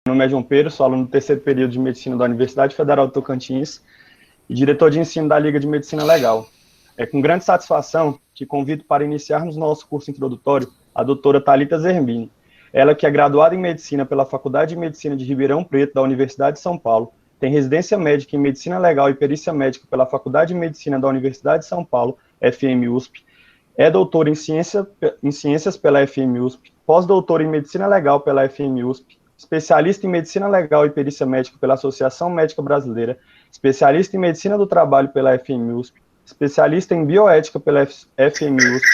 nome é João Pedro, sou aluno do terceiro período de Medicina da Universidade Federal do Tocantins e diretor de ensino da Liga de Medicina Legal. É com grande satisfação que convido para iniciarmos nosso curso introdutório a doutora Thalita Zerbini. Ela que é graduada em Medicina pela Faculdade de Medicina de Ribeirão Preto, da Universidade de São Paulo, tem residência médica em Medicina Legal e Perícia Médica pela Faculdade de Medicina da Universidade de São Paulo, FMUSP, é doutora em Ciências pela FMUSP, pós-doutora em Medicina Legal pela FMUSP, especialista em Medicina Legal e Perícia Médica pela Associação Médica Brasileira, especialista em Medicina do Trabalho pela FMUSP, especialista em Bioética pela FMUSP,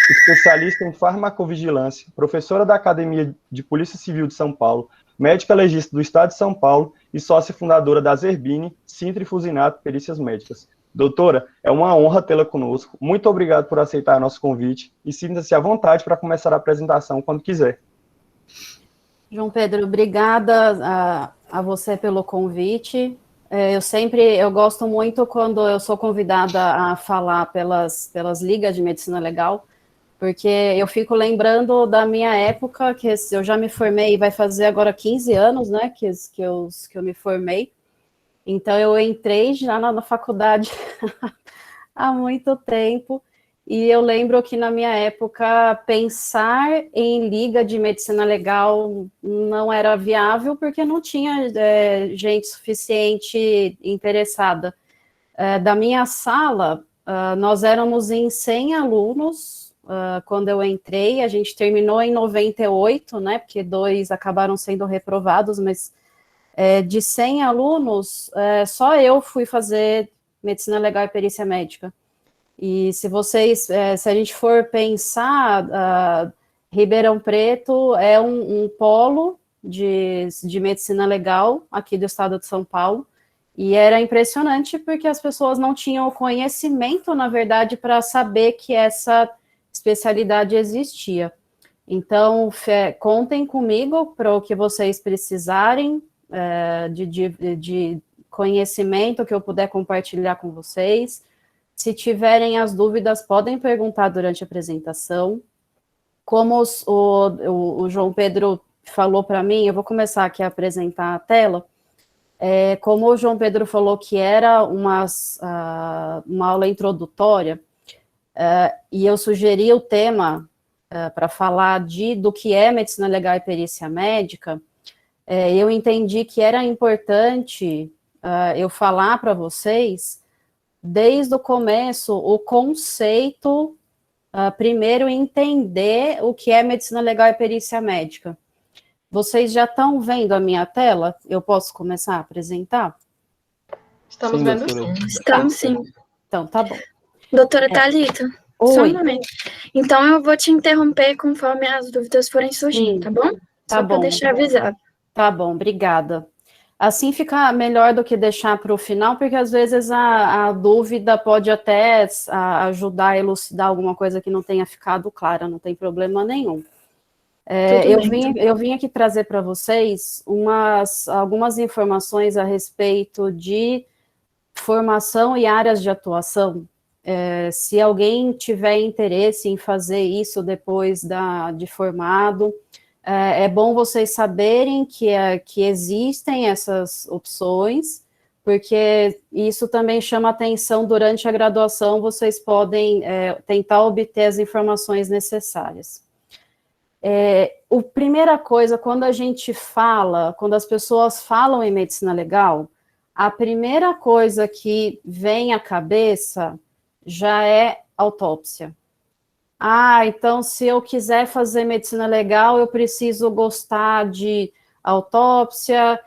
especialista em Farmacovigilância, professora da Academia de Polícia Civil de São Paulo, médica legista do Estado de São Paulo e sócia fundadora da Zerbini, Sintra e Fusinato Perícias Médicas. Doutora, é uma honra tê-la conosco. Muito obrigado por aceitar nosso convite e sinta-se à vontade para começar a apresentação quando quiser. João Pedro, obrigada a você pelo convite. Eu gosto muito quando eu sou convidada a falar pelas ligas de medicina legal, porque eu fico lembrando da minha época, que eu já me formei, vai fazer agora 15 anos, né, que eu me formei. Então, eu entrei já na faculdade há muito tempo, e eu lembro que na minha época pensar em liga de medicina legal não era viável, porque não tinha gente suficiente interessada. Da minha sala, nós éramos em 100 alunos quando eu entrei, a gente terminou em 98, né, porque 2 acabaram sendo reprovados, mas de 100 alunos, só eu fui fazer medicina legal e perícia médica. E se a gente for pensar, Ribeirão Preto é um polo de medicina legal aqui do estado de São Paulo, e era impressionante porque as pessoas não tinham o conhecimento, na verdade, para saber que essa especialidade existia. Então, contem comigo para o que vocês precisarem, de conhecimento que eu puder compartilhar com vocês. Se tiverem as dúvidas, podem perguntar durante a apresentação. Como o João Pedro falou para mim, eu vou começar aqui a apresentar a tela. Como o João Pedro falou que era uma aula introdutória, e eu sugeri o tema para falar do que é medicina legal e perícia médica, eu entendi que era importante eu falar para vocês, desde o começo, o conceito, primeiro entender o que é medicina legal e perícia médica. Vocês já estão vendo a minha tela? Eu posso começar a apresentar? Estamos vendo sim. Estamos sim. Então, tá bom. Doutora Thalita, só um momento. Então, eu vou te interromper conforme as dúvidas forem surgindo, tá bom? Tá bom. Só para deixar avisado. Tá bom, obrigada. Assim fica melhor do que deixar para o final, porque às vezes a dúvida pode até ajudar a elucidar alguma coisa que não tenha ficado clara, não tem problema nenhum. Eu vim aqui trazer para vocês algumas informações a respeito de formação e áreas de atuação. Se alguém tiver interesse em fazer isso depois de formado, é bom vocês saberem que existem essas opções, porque isso também chama atenção durante a graduação, vocês podem tentar obter as informações necessárias. A primeira coisa, quando as pessoas falam em medicina legal, a primeira coisa que vem à cabeça já é autópsia. Então, se eu quiser fazer medicina legal, eu preciso gostar de autópsia.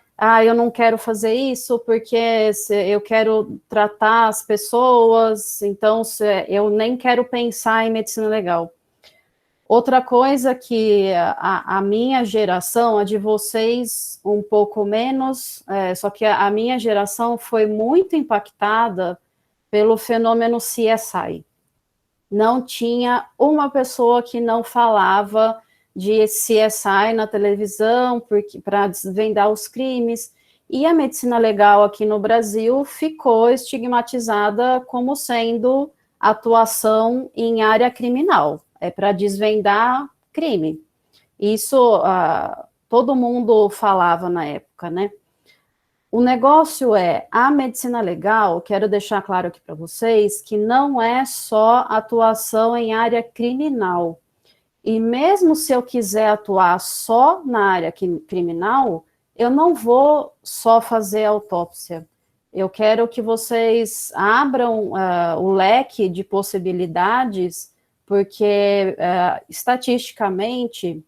Eu não quero fazer isso porque eu quero tratar as pessoas, então eu nem quero pensar em medicina legal. Outra coisa que a minha geração, a de vocês um pouco menos, só que a minha geração foi muito impactada pelo fenômeno CSI. Não tinha uma pessoa que não falava de CSI na televisão para desvendar os crimes, e a medicina legal aqui no Brasil ficou estigmatizada como sendo atuação em área criminal, para desvendar crime. Isso, todo mundo falava na época, né? O negócio é, a medicina legal, quero deixar claro aqui para vocês, que não é só atuação em área criminal. E mesmo se eu quiser atuar só na área criminal, eu não vou só fazer autópsia. Eu quero que vocês abram o leque de possibilidades, porque estatisticamente,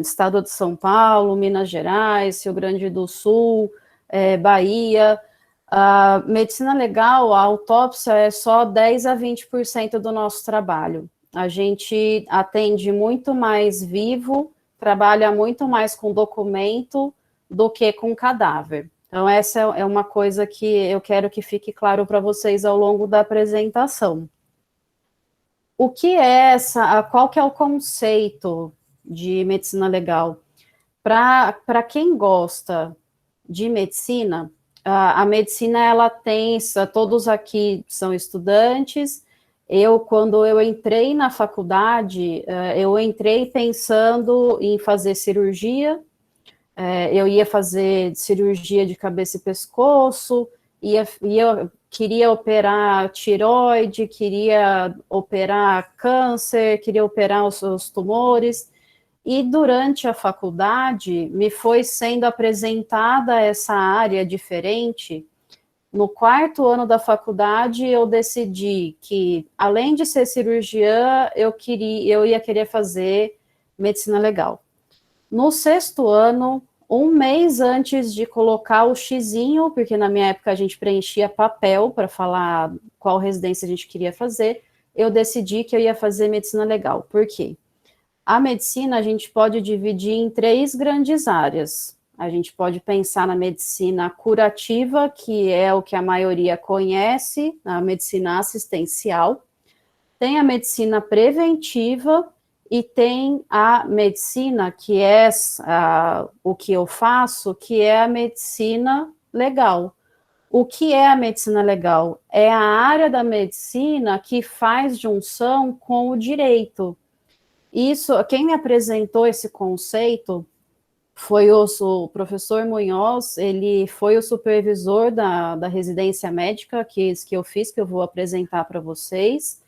Estado de São Paulo, Minas Gerais, Rio Grande do Sul, Bahia, a medicina legal, a autópsia é só 10 a 20% do nosso trabalho. A gente atende muito mais vivo, trabalha muito mais com documento do que com cadáver. Então, essa é uma coisa que eu quero que fique claro para vocês ao longo da apresentação. O que é qual que é o conceito de medicina legal? Para quem gosta de medicina, a medicina, ela tem, todos aqui são estudantes. Quando eu entrei na faculdade, eu entrei pensando em fazer cirurgia. Eu ia fazer cirurgia de cabeça e pescoço, queria operar tireoide, queria operar câncer, queria operar os tumores. E durante a faculdade, me foi sendo apresentada essa área diferente. No 4º ano da faculdade, eu decidi que, além de ser cirurgiã, eu ia querer fazer medicina legal. No 6º ano, um mês antes de colocar o xizinho, porque na minha época a gente preenchia papel para falar qual residência a gente queria fazer, eu decidi que eu ia fazer medicina legal. Por quê? A medicina a gente pode dividir em 3 grandes áreas. A gente pode pensar na medicina curativa, que é o que a maioria conhece, a medicina assistencial. Tem a medicina preventiva e tem a medicina, que é o que eu faço, que é a medicina legal. O que é a medicina legal? É a área da medicina que faz junção com o direito. Quem me apresentou esse conceito foi o professor Munhoz. Ele foi o supervisor da residência médica que eu fiz, que eu vou apresentar para vocês.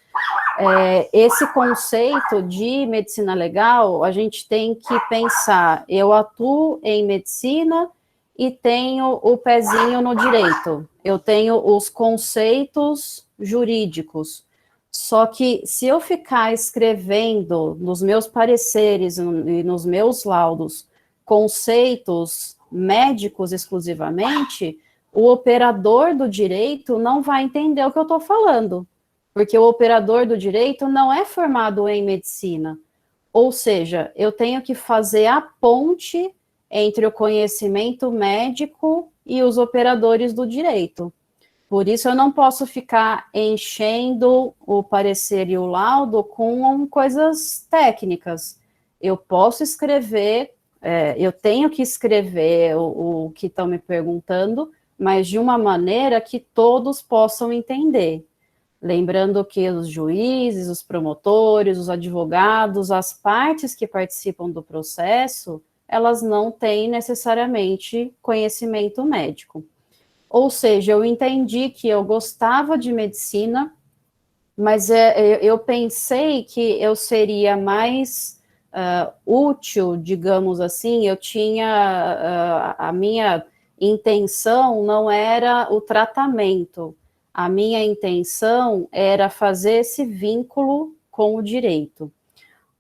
Esse conceito de medicina legal, a gente tem que pensar, eu atuo em medicina e tenho o pezinho no direito, eu tenho os conceitos jurídicos. Só que se eu ficar escrevendo nos meus pareceres e nos meus laudos conceitos médicos exclusivamente, o operador do direito não vai entender o que eu estou falando, porque o operador do direito não é formado em medicina. Ou seja, eu tenho que fazer a ponte entre o conhecimento médico e os operadores do direito. Por isso, eu não posso ficar enchendo o parecer e o laudo com coisas técnicas. Eu posso escrever, eu tenho que escrever o que estão me perguntando, mas de uma maneira que todos possam entender. Lembrando que os juízes, os promotores, os advogados, as partes que participam do processo, elas não têm necessariamente conhecimento médico. Ou seja, eu entendi que eu gostava de medicina, mas eu pensei que eu seria mais útil, digamos assim. Eu tinha, a minha intenção não era o tratamento, a minha intenção era fazer esse vínculo com o direito.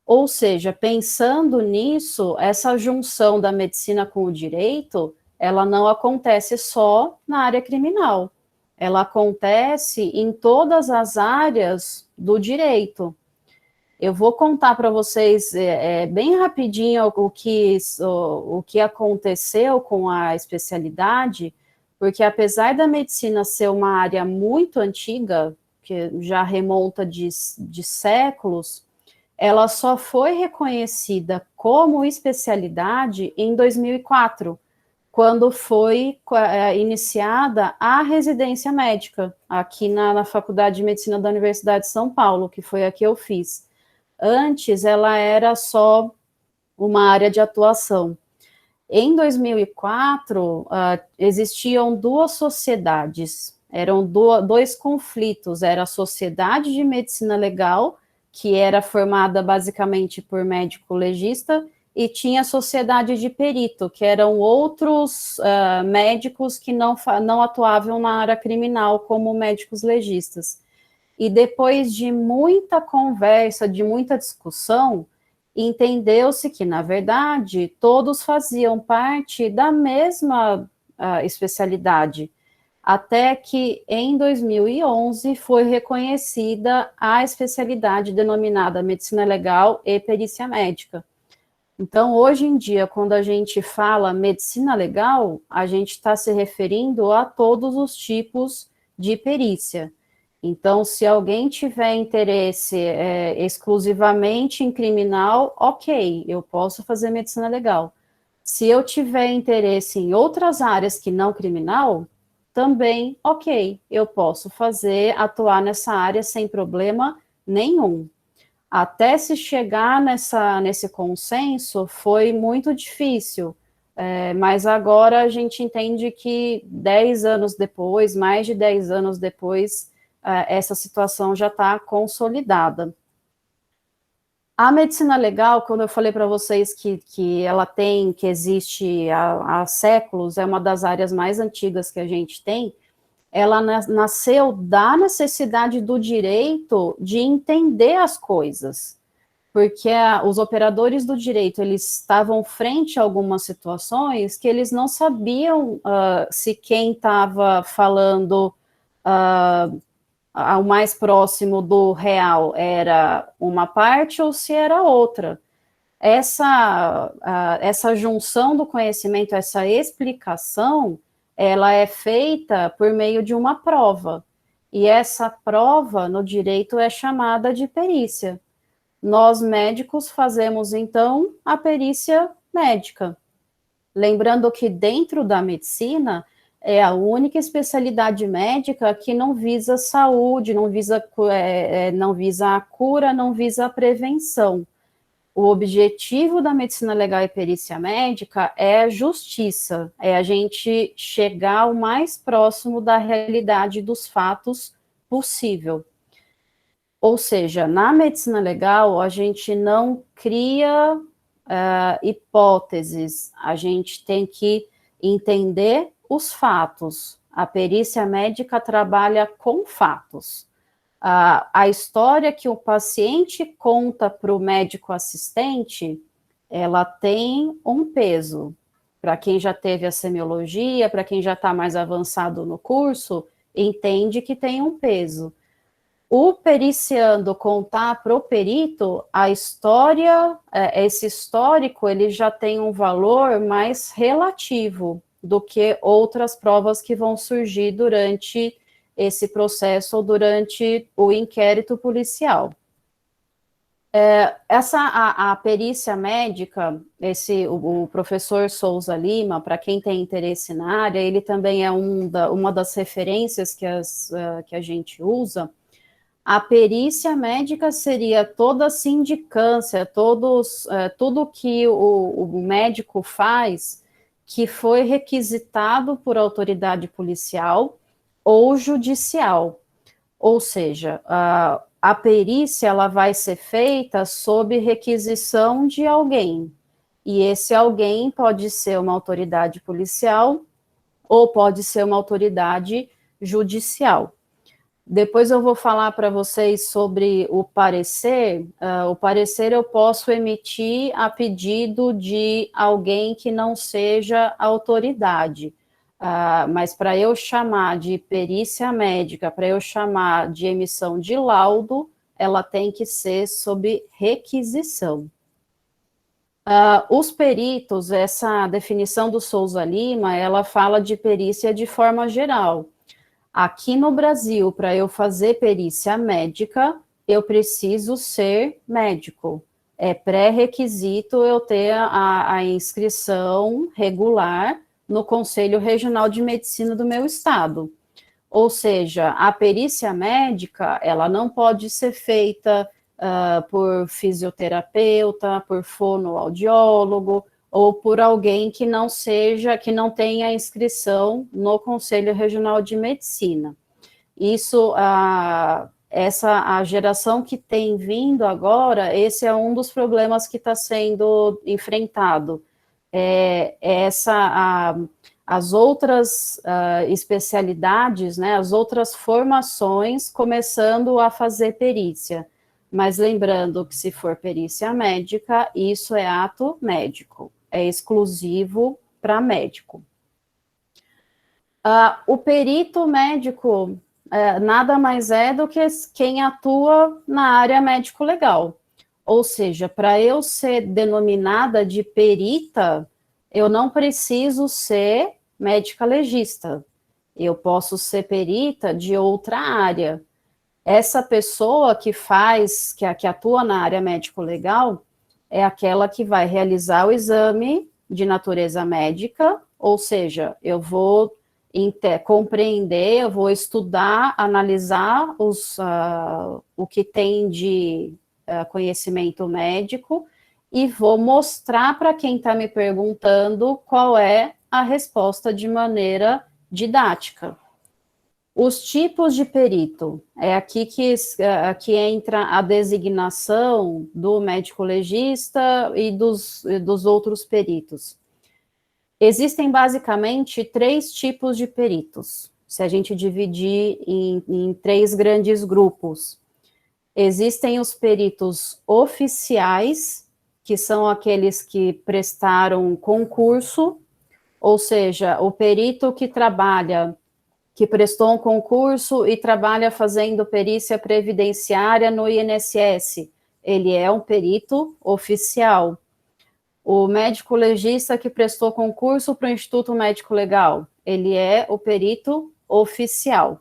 Ou seja, pensando nisso, essa junção da medicina com o direito, ela não acontece só na área criminal, ela acontece em todas as áreas do direito. Eu vou contar para vocês bem rapidinho o que aconteceu com a especialidade, porque apesar da medicina ser uma área muito antiga, que já remonta de séculos, ela só foi reconhecida como especialidade em 2004, quando foi iniciada a residência médica, aqui na Faculdade de Medicina da Universidade de São Paulo, que foi a que eu fiz. Antes, ela era só uma área de atuação. Em 2004, existiam duas sociedades, eram dois conflitos, era a Sociedade de Medicina Legal, que era formada basicamente por médico legista, e tinha a Sociedade de Perito, que eram outros médicos que não atuavam na área criminal como médicos legistas. E depois de muita conversa, de muita discussão, entendeu-se que, na verdade, todos faziam parte da mesma especialidade, até que, em 2011, foi reconhecida a especialidade denominada Medicina Legal e Perícia Médica. Então, hoje em dia, quando a gente fala medicina legal, a gente está se referindo a todos os tipos de perícia. Então, se alguém tiver interesse exclusivamente em criminal, ok, eu posso fazer medicina legal. Se eu tiver interesse em outras áreas que não criminal, também, ok, eu posso atuar nessa área sem problema nenhum. Até se chegar nesse consenso foi muito difícil, mas agora a gente entende que 10 anos depois, mais de 10 anos depois, essa situação já está consolidada. A medicina legal, quando eu falei para vocês que ela que existe há séculos, é uma das áreas mais antigas que a gente tem, ela nasceu da necessidade do direito de entender as coisas, porque os operadores do direito, eles estavam frente a algumas situações que eles não sabiam se quem estava falando ao mais próximo do real era uma parte ou se era outra. Essa junção do conhecimento, essa explicação, ela é feita por meio de uma prova, e essa prova no direito é chamada de perícia. Nós médicos fazemos, então, a perícia médica. Lembrando que dentro da medicina, é a única especialidade médica que não visa saúde, não visa a cura, não visa a prevenção. O objetivo da medicina legal e perícia médica é a justiça, é a gente chegar o mais próximo da realidade dos fatos possível. Ou seja, na medicina legal, a gente não cria hipóteses, a gente tem que entender os fatos. A perícia médica trabalha com fatos. A história que o paciente conta para o médico assistente, ela tem um peso. Para quem já teve a semiologia, para quem já está mais avançado no curso, entende que tem um peso. O periciando contar para o perito, a história, esse histórico, ele já tem um valor mais relativo do que outras provas que vão surgir durante esse processo ou durante o inquérito policial. A perícia médica, o professor Souza Lima, para quem tem interesse na área, ele também é uma das referências que a gente usa. A perícia médica seria toda a sindicância, tudo que o médico faz que foi requisitado por autoridade policial ou judicial, ou seja, a perícia ela vai ser feita sob requisição de alguém, e esse alguém pode ser uma autoridade policial ou pode ser uma autoridade judicial. Depois eu vou falar para vocês sobre o parecer. O parecer eu posso emitir a pedido de alguém que não seja autoridade. Mas para eu chamar de perícia médica, para eu chamar de emissão de laudo, ela tem que ser sob requisição. Os peritos, essa definição do Souza Lima, ela fala de perícia de forma geral. Aqui no Brasil, para eu fazer perícia médica, eu preciso ser médico. É pré-requisito eu ter a inscrição regular no Conselho Regional de Medicina do meu estado. Ou seja, a perícia médica, ela não pode ser feita por fisioterapeuta, por fonoaudiólogo, ou por alguém que não tenha inscrição no Conselho Regional de Medicina. Isso, a geração que tem vindo agora, esse é um dos problemas que está sendo enfrentado. As outras especialidades, né, as outras formações começando a fazer perícia. Mas lembrando que se for perícia médica, isso é ato médico, é exclusivo para médico. O perito médico nada mais é do que quem atua na área médico-legal. Ou seja, para eu ser denominada de perita, eu não preciso ser médica legista. Eu posso ser perita de outra área. Essa pessoa que atua na área médico-legal, é aquela que vai realizar o exame de natureza médica, ou seja, eu vou compreender, eu vou estudar, analisar o que tem de conhecimento médico e vou mostrar para quem está me perguntando qual é a resposta de maneira didática. Os tipos de perito, é aqui que entra a designação do médico legista e dos outros peritos. Existem basicamente 3 tipos de peritos, se a gente dividir em 3 grandes grupos. Existem os peritos oficiais, que são aqueles que prestaram concurso, ou seja, o perito que prestou um concurso e trabalha fazendo perícia previdenciária no INSS, ele é um perito oficial. O médico legista que prestou concurso para o Instituto Médico Legal, ele é o perito oficial.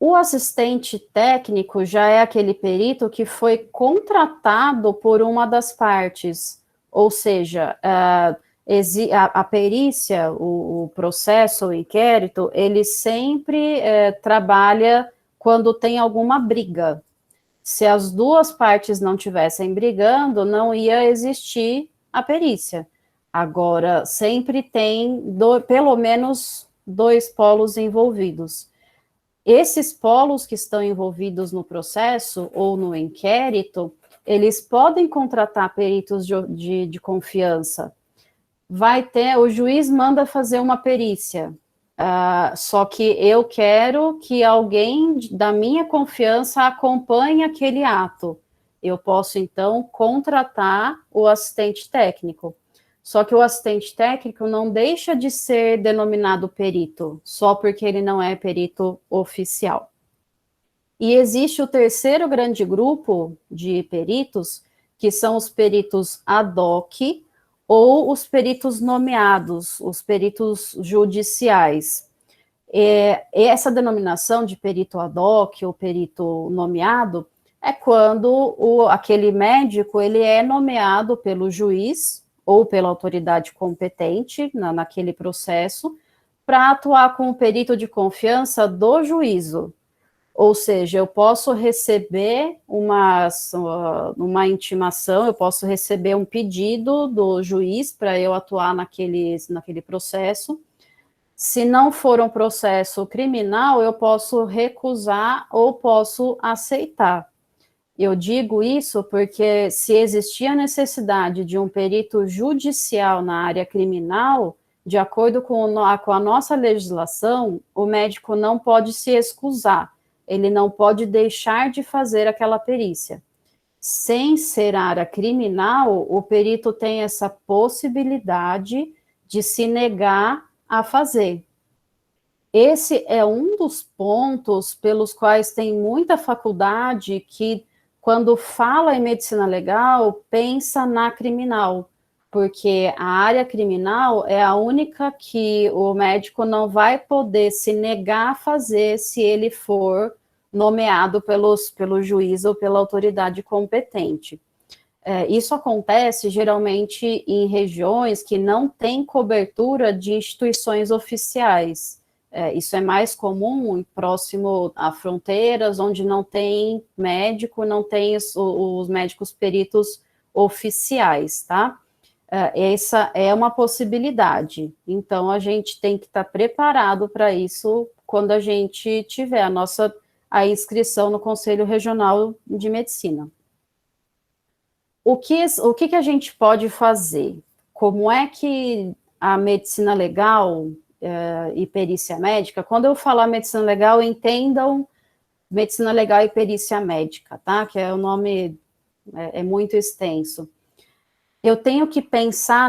O assistente técnico já é aquele perito que foi contratado por uma das partes, ou seja, a perícia, o processo, o inquérito, ele sempre trabalha quando tem alguma briga. Se as duas partes não estivessem brigando, não ia existir a perícia. Agora, sempre tem pelo menos 2 polos envolvidos. Esses polos que estão envolvidos no processo ou no inquérito, eles podem contratar peritos de confiança. O juiz manda fazer uma perícia, só que eu quero que alguém da minha confiança acompanhe aquele ato. Eu posso, então, contratar o assistente técnico. Só que o assistente técnico não deixa de ser denominado perito, só porque ele não é perito oficial. E existe o terceiro grande grupo de peritos, que são os peritos ad hoc, ou os peritos nomeados, os peritos judiciais. Essa denominação de perito ad hoc ou perito nomeado é quando aquele médico ele é nomeado pelo juiz ou pela autoridade competente naquele processo para atuar como perito de confiança do juízo. Ou seja, eu posso receber uma intimação, eu posso receber um pedido do juiz para eu atuar naquele processo. Se não for um processo criminal, eu posso recusar ou posso aceitar. Eu digo isso porque se existir a necessidade de um perito judicial na área criminal, de acordo com a nossa legislação, o médico não pode se excusar. Ele não pode deixar de fazer aquela perícia. Sem ser área criminal, o perito tem essa possibilidade de se negar a fazer. Esse é um dos pontos pelos quais tem muita faculdade que, quando fala em medicina legal, pensa na criminal, porque a área criminal é a única que o médico não vai poder se negar a fazer se ele for nomeado pelo juiz ou pela autoridade competente. Isso acontece geralmente em regiões que não têm cobertura de instituições oficiais. Isso é mais comum próximo a fronteiras, onde não tem médico, não tem os médicos peritos oficiais, tá? Essa é uma possibilidade. Então, a gente tem que estar preparado para isso quando a gente tiver a inscrição no Conselho Regional de Medicina. O que a gente pode fazer? Como é que a medicina legal e perícia médica, quando eu falar medicina legal, entendam medicina legal e perícia médica, tá? Que é o nome, é muito extenso. Eu tenho que pensar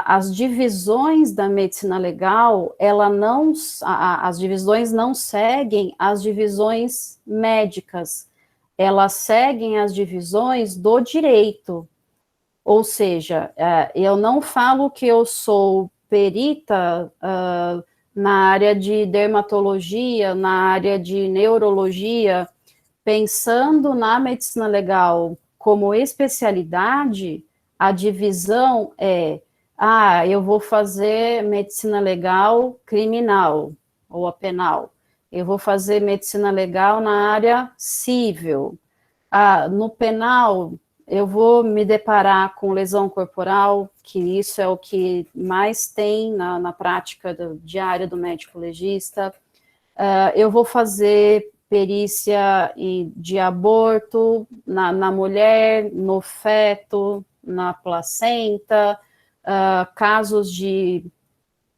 as divisões da medicina legal, as divisões não seguem as divisões médicas, elas seguem as divisões do direito. Ou seja, eu não falo que eu sou perita na área de dermatologia, na área de neurologia, pensando na medicina legal como especialidade. A divisão eu vou fazer medicina legal criminal ou a penal. Eu vou fazer medicina legal na área civil. No penal, eu vou me deparar com lesão corporal, que isso é o que mais tem na prática diária do médico legista. Eu vou fazer perícia de aborto na mulher, no feto, na placenta, casos de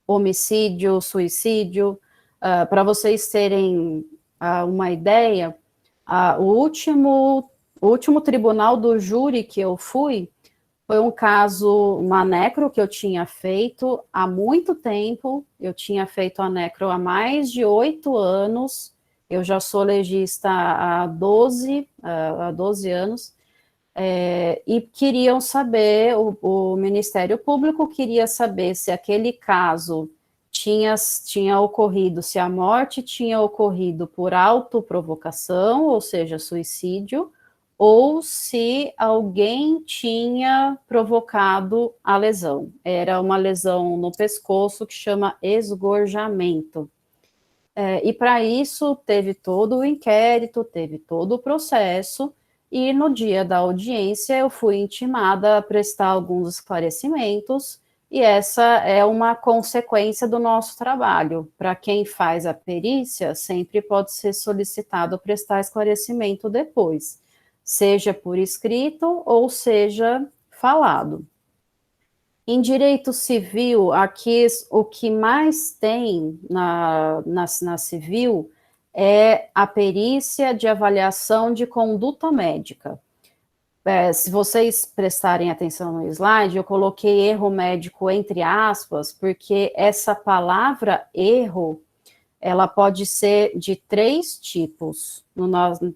homicídio, suicídio. Para vocês terem uma ideia, o último tribunal do júri que eu fui foi um caso, uma necro que eu tinha feito há muito tempo. Eu tinha feito a necro há mais de 8 anos. Eu já sou legista há 12 anos. E queriam saber, o Ministério Público queria saber se aquele caso tinha ocorrido, se a morte tinha ocorrido por autoprovocação, ou seja, suicídio, ou se alguém tinha provocado a lesão. Era uma lesão no pescoço que chama esgorjamento. E para isso teve todo o inquérito, teve todo o processo, e no dia da audiência eu fui intimada a prestar alguns esclarecimentos, e essa é uma consequência do nosso trabalho. Para quem faz a perícia, sempre pode ser solicitado prestar esclarecimento depois, seja por escrito ou seja falado. Em direito civil, aqui o que mais tem na civil é a perícia de avaliação de conduta médica. Se vocês prestarem atenção no slide, eu coloquei erro médico entre aspas, porque essa palavra erro, ela pode ser de 3 tipos,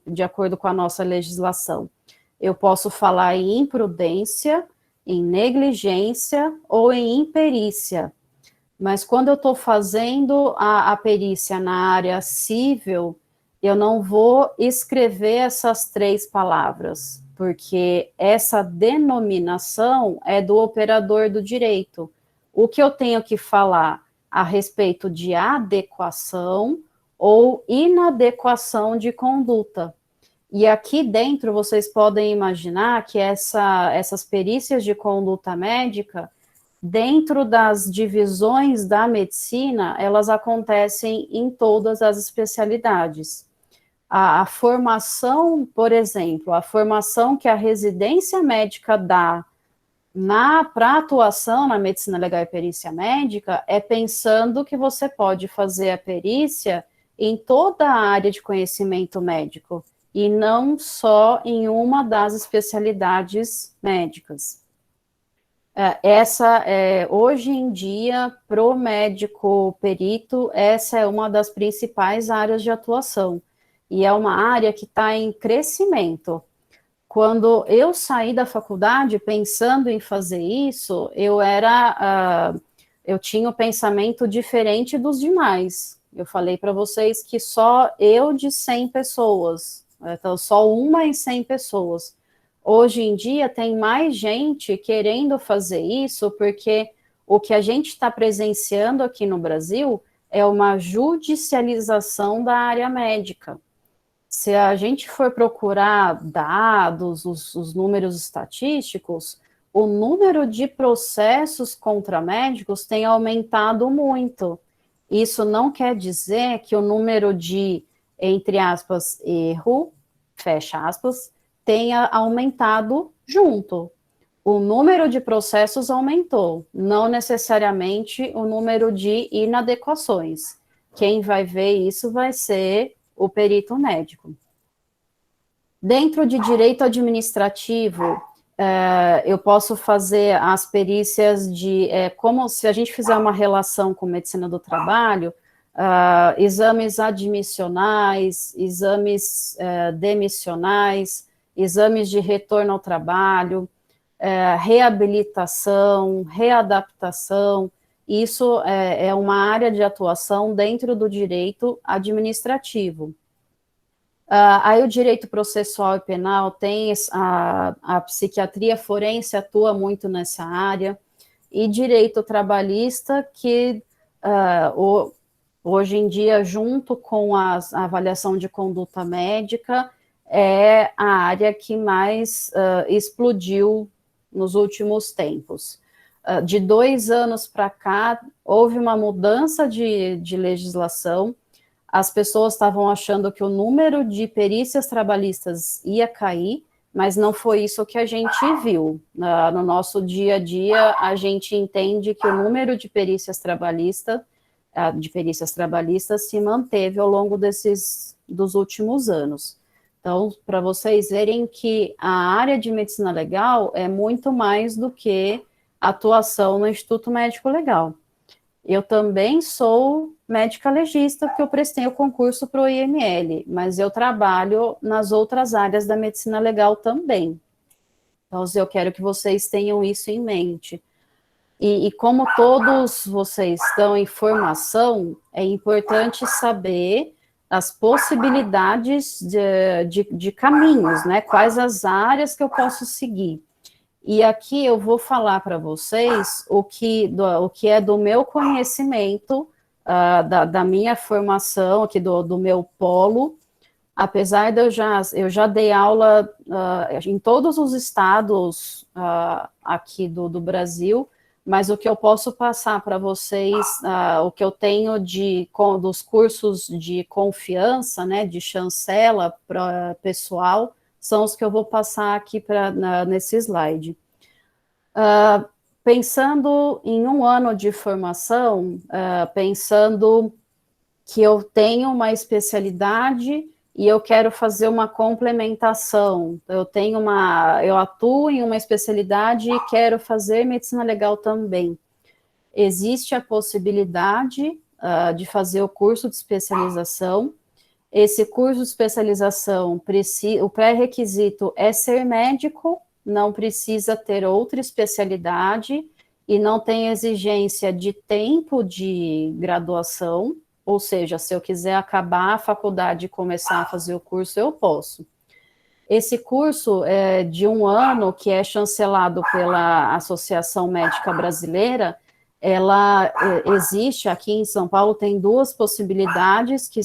de acordo com a nossa legislação. Eu posso falar em imprudência, em negligência ou em imperícia. Mas quando eu estou fazendo a perícia na área civil, eu não vou escrever essas 3 palavras, porque essa denominação é do operador do direito. O que eu tenho que falar a respeito de adequação ou inadequação de conduta. E aqui dentro vocês podem imaginar que essas perícias de conduta médica, dentro das divisões da medicina, elas acontecem em todas as especialidades. A formação, por exemplo, a formação que a residência médica dá para atuação na medicina legal e perícia médica é pensando que você pode fazer a perícia em toda a área de conhecimento médico e não só em uma das especialidades médicas. Hoje em dia, para o médico perito, essa é uma das principais áreas de atuação, e é uma área que está em crescimento. Quando eu saí da faculdade pensando em fazer isso, eu tinha um pensamento diferente dos demais. Eu falei para vocês que só eu de 100 pessoas, então só uma em 100 pessoas. Hoje em dia tem mais gente querendo fazer isso, porque o que a gente está presenciando aqui no Brasil é uma judicialização da área médica. Se a gente for procurar dados, os números estatísticos, o número de processos contra médicos tem aumentado muito. Isso não quer dizer que o número de, entre aspas, erro, fecha aspas, tenha aumentado junto. O número de processos aumentou, não necessariamente o número de inadequações. Quem vai ver isso vai ser o perito médico. Dentro de direito administrativo, eu posso fazer as perícias de, como se a gente fizer uma relação com medicina do trabalho, exames admissionais, exames demissionais, exames de retorno ao trabalho, reabilitação, readaptação. Isso é uma área de atuação dentro do direito administrativo. Aí o direito processual e penal tem a psiquiatria forense atua muito nessa área, e direito trabalhista, que hoje em dia, junto com a avaliação de conduta médica, é a área que mais explodiu nos últimos tempos. De 2 anos para cá, houve uma mudança de legislação. As pessoas estavam achando que o número de perícias trabalhistas ia cair, mas não foi isso que a gente viu. No nosso dia a dia, a gente entende que o número de perícias trabalhistas se manteve ao longo dos últimos anos. Então, para vocês verem que a área de medicina legal é muito mais do que atuação no Instituto Médico Legal. Eu também sou médica legista, porque eu prestei o concurso para o IML, mas eu trabalho nas outras áreas da medicina legal também. Então, eu quero que vocês tenham isso em mente. E como todos vocês estão em formação, é importante saber as possibilidades de caminhos, né? Quais as áreas que eu posso seguir. E aqui eu vou falar para vocês o que é do meu conhecimento, da minha formação, aqui do meu polo, apesar de eu já dei aula em todos os estados aqui do Brasil, mas o que eu posso passar para vocês, o que eu tenho dos cursos de confiança, né, de chancela para pessoal, são os que eu vou passar aqui nesse slide. Pensando em 1 ano de formação, pensando que eu tenho uma especialidade e eu quero fazer uma complementação, eu atuo em uma especialidade e quero fazer medicina legal também. Existe a possibilidade de fazer o curso de especialização. Esse curso de especialização, o pré-requisito é ser médico, não precisa ter outra especialidade e não tem exigência de tempo de graduação, ou seja, se eu quiser acabar a faculdade e começar a fazer o curso, eu posso. Esse curso é de 1 ano, que é chancelado pela Associação Médica Brasileira, ela existe aqui em São Paulo, tem 2 possibilidades, que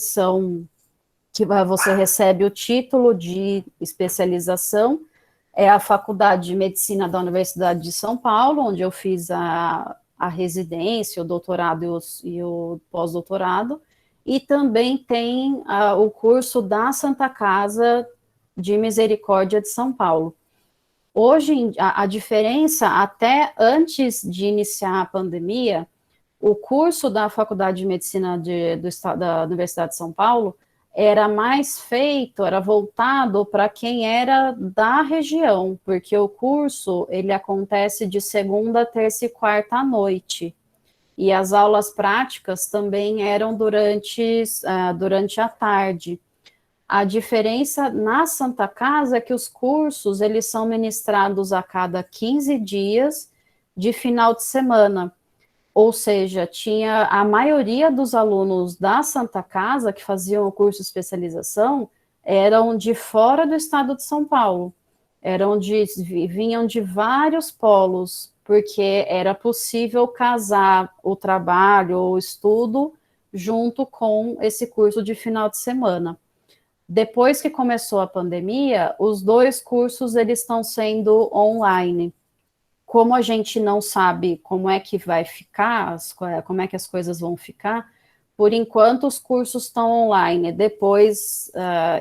você recebe o título de especialização, é a Faculdade de Medicina da Universidade de São Paulo, onde eu fiz a residência, o doutorado e o pós-doutorado, e também tem o curso da Santa Casa de Misericórdia de São Paulo. Hoje, a diferença, até antes de iniciar a pandemia, o curso da Faculdade de Medicina da Universidade de São Paulo era voltado para quem era da região, porque o curso, ele acontece de segunda, terça e quarta à noite, e as aulas práticas também eram durante a tarde. A diferença na Santa Casa é que os cursos, eles são ministrados a cada 15 dias de final de semana. Ou seja, tinha a maioria dos alunos da Santa Casa que faziam o curso de especialização eram de fora do estado de São Paulo, vinham de vários polos, porque era possível casar o trabalho ou o estudo junto com esse curso de final de semana. Depois que começou a pandemia, os 2 cursos eles estão sendo online. Como a gente não sabe como é que vai ficar, como é que as coisas vão ficar, por enquanto os cursos estão online. Depois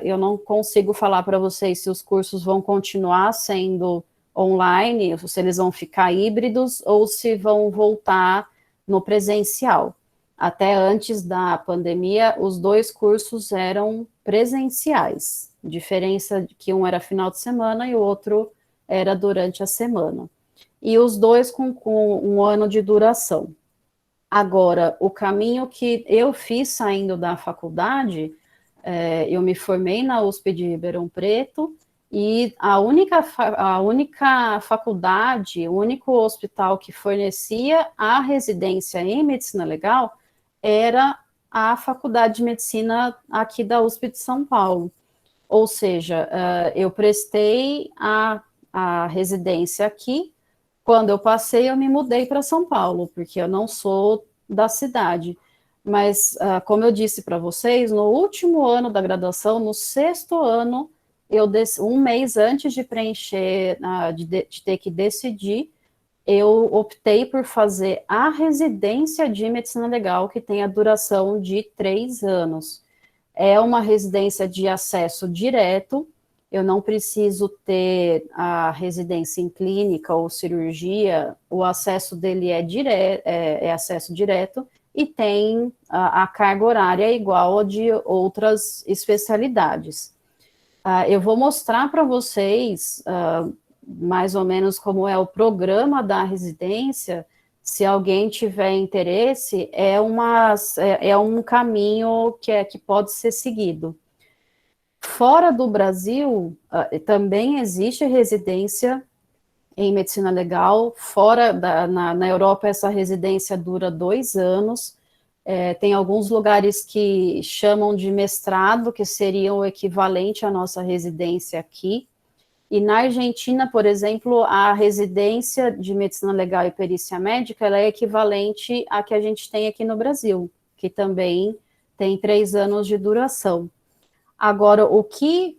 eu não consigo falar para vocês se os cursos vão continuar sendo online, se eles vão ficar híbridos ou se vão voltar no presencial. Até antes da pandemia, os 2 cursos eram presenciais. Diferença de que um era final de semana e o outro era durante a semana. E os 2 com 1 ano de duração. Agora, o caminho que eu fiz saindo da faculdade, eu me formei na USP de Ribeirão Preto, e a única faculdade, o único hospital que fornecia a residência em medicina legal era a Faculdade de Medicina aqui da USP de São Paulo. Ou seja, eu prestei a residência aqui. Quando eu passei, eu me mudei para São Paulo, porque eu não sou da cidade. Mas, como eu disse para vocês, no último ano da graduação, no 6º ano, um mês antes de preencher, de ter que decidir, eu optei por fazer a residência de medicina legal, que tem a duração de 3 anos. É uma residência de acesso direto, eu não preciso ter a residência em clínica ou cirurgia, o acesso dele é acesso direto, e tem a carga horária igual a de outras especialidades. Eu vou mostrar para vocês mais ou menos como é o programa da residência. Se alguém tiver interesse, é um caminho que pode ser seguido. Fora do Brasil, também existe residência em medicina legal. Na Europa, essa residência dura 2 anos. Tem alguns lugares que chamam de mestrado, que seria o equivalente à nossa residência aqui. E na Argentina, por exemplo, a residência de medicina legal e perícia médica, ela é equivalente à que a gente tem aqui no Brasil, que também tem 3 anos de duração. Agora, o que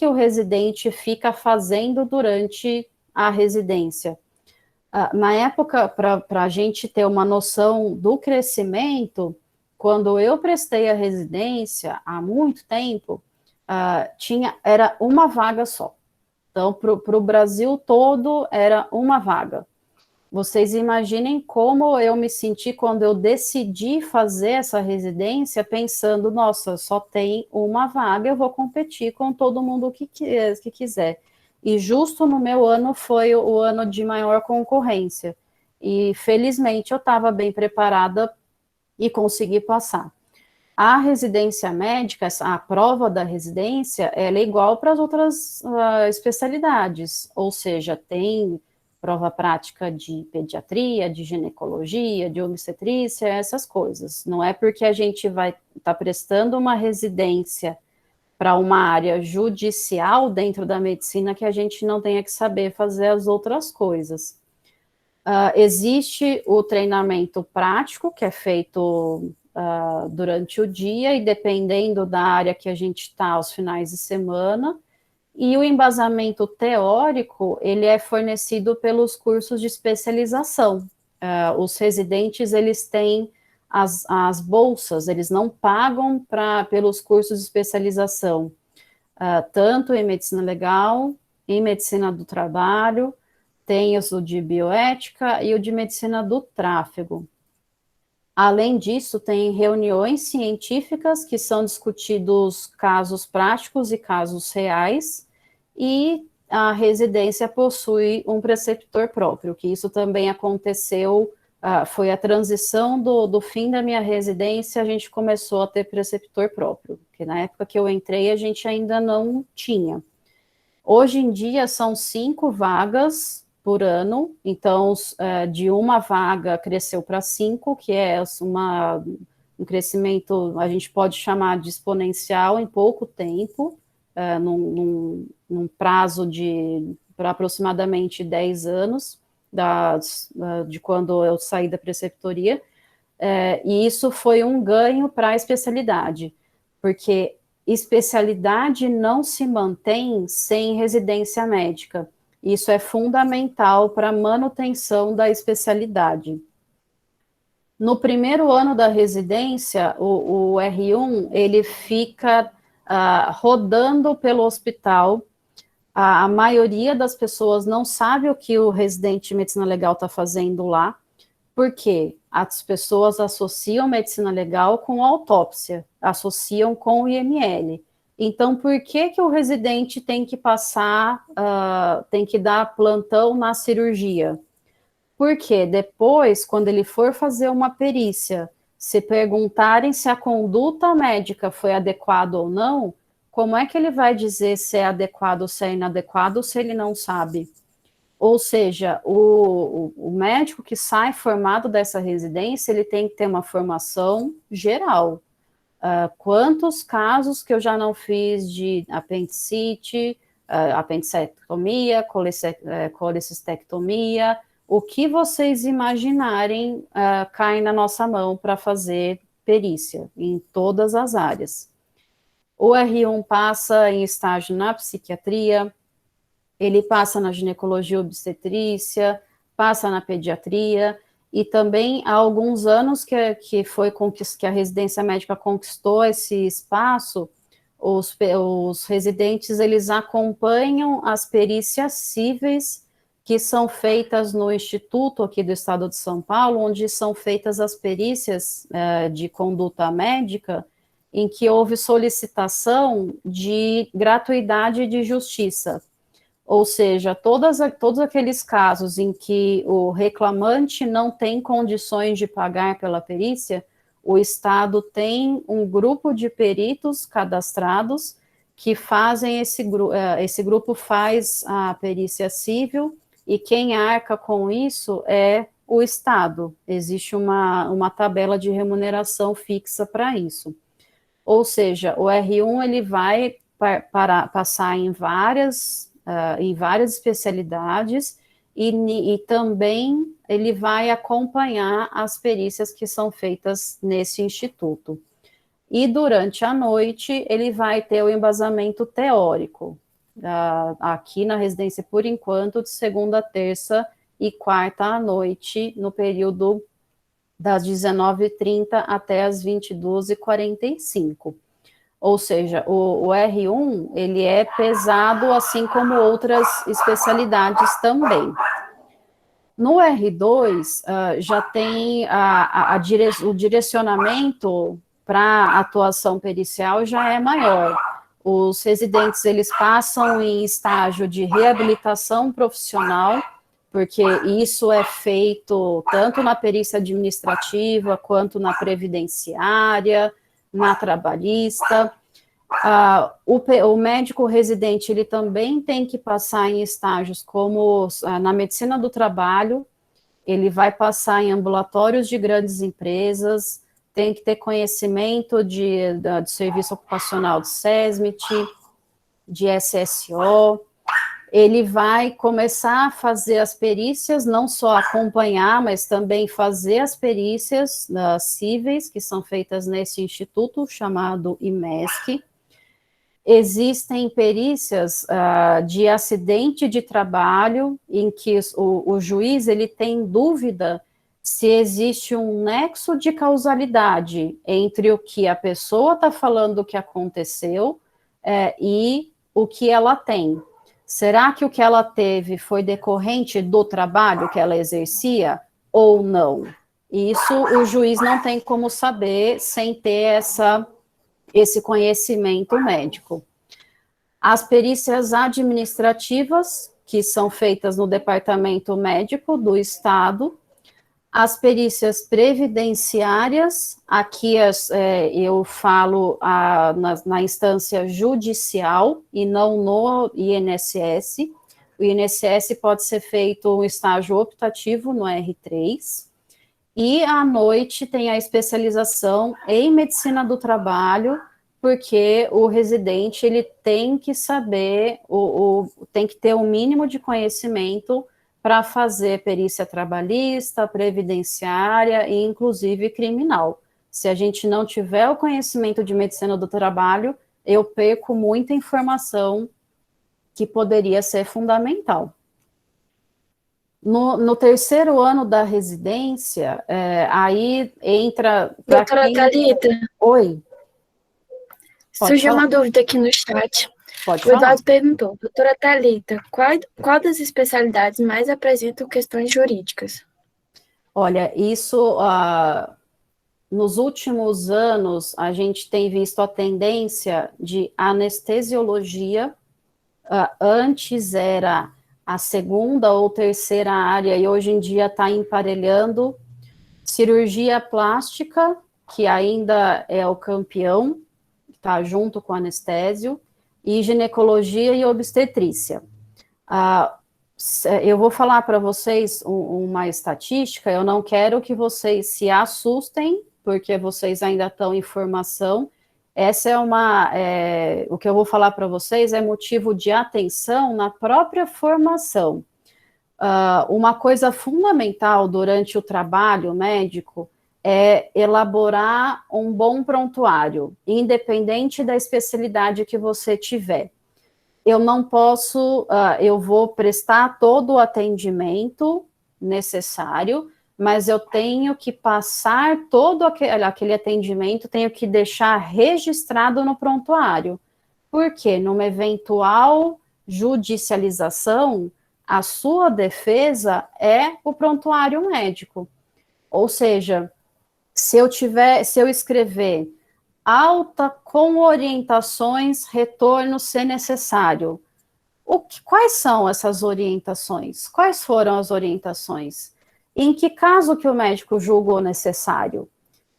o residente fica fazendo durante a residência? Na época, para a gente ter uma noção do crescimento, quando eu prestei a residência, há muito tempo, era uma vaga só. Então, para o Brasil todo, era uma vaga. Vocês imaginem como eu me senti quando eu decidi fazer essa residência, pensando, nossa, só tem uma vaga, eu vou competir com todo mundo que quiser. E justo no meu ano foi o ano de maior concorrência. E, felizmente, eu estava bem preparada e consegui passar. A residência médica, a prova da residência, ela é igual para as outras especialidades, ou seja, tem prova prática de pediatria, de ginecologia, de obstetrícia, essas coisas. Não é porque a gente vai estar prestando uma residência para uma área judicial dentro da medicina que a gente não tenha que saber fazer as outras coisas. Existe o treinamento prático, que é feito durante o dia, e dependendo da área que a gente está, aos finais de semana. E o embasamento teórico, ele é fornecido pelos cursos de especialização. Os residentes, eles têm as bolsas, eles não pagam pelos cursos de especialização, tanto em medicina legal, em medicina do trabalho, tem o de bioética e o de medicina do tráfego. Além disso, tem reuniões científicas que são discutidos casos práticos e casos reais, e a residência possui um preceptor próprio, que isso também aconteceu, foi a transição do fim da minha residência, a gente começou a ter preceptor próprio, porque na época que eu entrei, a gente ainda não tinha. Hoje em dia, são 5 vagas por ano, então, de uma vaga cresceu para 5, que é um crescimento, a gente pode chamar de exponencial em pouco tempo, num prazo para aproximadamente 10 anos, de quando eu saí da preceptoria. e isso foi um ganho para a especialidade, porque especialidade não se mantém sem residência médica. Isso é fundamental para a manutenção da especialidade. No primeiro ano da residência, o R1, ele fica rodando pelo hospital. A maioria das pessoas não sabe o que o residente de medicina legal está fazendo lá, porque as pessoas associam medicina legal com autópsia, associam com o IML. Então, por que o residente tem que passar, tem que dar plantão na cirurgia? Porque depois, quando ele for fazer uma perícia, se perguntarem se a conduta médica foi adequada ou não, como é que ele vai dizer se é adequado ou se é inadequado se ele não sabe? Ou seja, o médico que sai formado dessa residência, ele tem que ter uma formação geral. Quantos casos que eu já não fiz de apendicite, apendicectomia, colecistectomia, o que vocês imaginarem cai na nossa mão para fazer perícia, em todas as áreas. O R1 passa em estágio na psiquiatria, ele passa na ginecologia obstetrícia, passa na pediatria, e também há alguns anos que a residência médica conquistou esse espaço, os residentes, eles acompanham as perícias cíveis que são feitas no Instituto aqui do Estado de São Paulo, onde são feitas as perícias de conduta médica, em que houve solicitação de gratuidade de justiça. Ou seja, todos aqueles casos em que o reclamante não tem condições de pagar pela perícia, o Estado tem um grupo de peritos cadastrados que fazem esse grupo faz a perícia civil, e quem arca com isso é o Estado. Existe uma tabela de remuneração fixa para isso. Ou seja, o R1 ele vai passar em várias especialidades e também ele vai acompanhar as perícias que são feitas nesse instituto. E durante a noite ele vai ter o embasamento teórico, aqui na residência, por enquanto, de segunda, terça e quarta à noite, no período das 19h30 até as 22h45. Ou seja, o R1, ele é pesado, assim como outras especialidades também. No R2, já tem o direcionamento para atuação pericial já é maior. Os residentes, eles passam em estágio de reabilitação profissional, porque isso é feito tanto na perícia administrativa, quanto na previdenciária, na trabalhista. O médico residente, ele também tem que passar em estágios como na medicina do trabalho, ele vai passar em ambulatórios de grandes empresas, tem que ter conhecimento de serviço ocupacional de SESMIT, de SSO, ele vai começar a fazer as perícias, não só acompanhar, mas também fazer as perícias cíveis, que são feitas nesse instituto chamado IMESC. Existem perícias de acidente de trabalho, em que o juiz ele tem dúvida se existe um nexo de causalidade entre o que a pessoa está falando que aconteceu e o que ela tem. Será que o que ela teve foi decorrente do trabalho que ela exercia ou não? Isso o juiz não tem como saber sem ter esse conhecimento médico. As perícias administrativas, que são feitas no departamento médico do Estado, as perícias previdenciárias, aqui eu falo na instância judicial e não no INSS. O INSS pode ser feito um estágio optativo no R3. E à noite tem a especialização em medicina do trabalho, porque o residente ele tem que saber, tem que ter o mínimo de conhecimento para fazer perícia trabalhista, previdenciária e, inclusive, criminal. Se a gente não tiver o conhecimento de medicina do trabalho, eu perco muita informação que poderia ser fundamental. No terceiro ano da residência, aí entra... Doutora Thalita. Oi. Surgiu uma dúvida aqui no chat. O Eduardo perguntou, doutora Thalita, qual das especialidades mais apresentam questões jurídicas? Olha, isso, nos últimos anos, a gente tem visto a tendência de anestesiologia, antes era a segunda ou terceira área, e hoje em dia está emparelhando cirurgia plástica, que ainda é o campeão, está junto com anestésio, e ginecologia e obstetrícia. Eu vou falar para vocês uma estatística, eu não quero que vocês se assustem, porque vocês ainda estão em formação. Essa é o que eu vou falar para vocês é motivo de atenção na própria formação. Uma coisa fundamental durante o trabalho médico é elaborar um bom prontuário, independente da especialidade que você tiver. Eu não posso, eu vou prestar todo o atendimento necessário, mas eu tenho que passar todo aquele atendimento, tenho que deixar registrado no prontuário. Porque numa eventual judicialização, a sua defesa é o prontuário médico. Ou seja, se eu escrever alta com orientações, retorno se necessário, quais são essas orientações? Quais foram as orientações? Em que caso que o médico julgou necessário?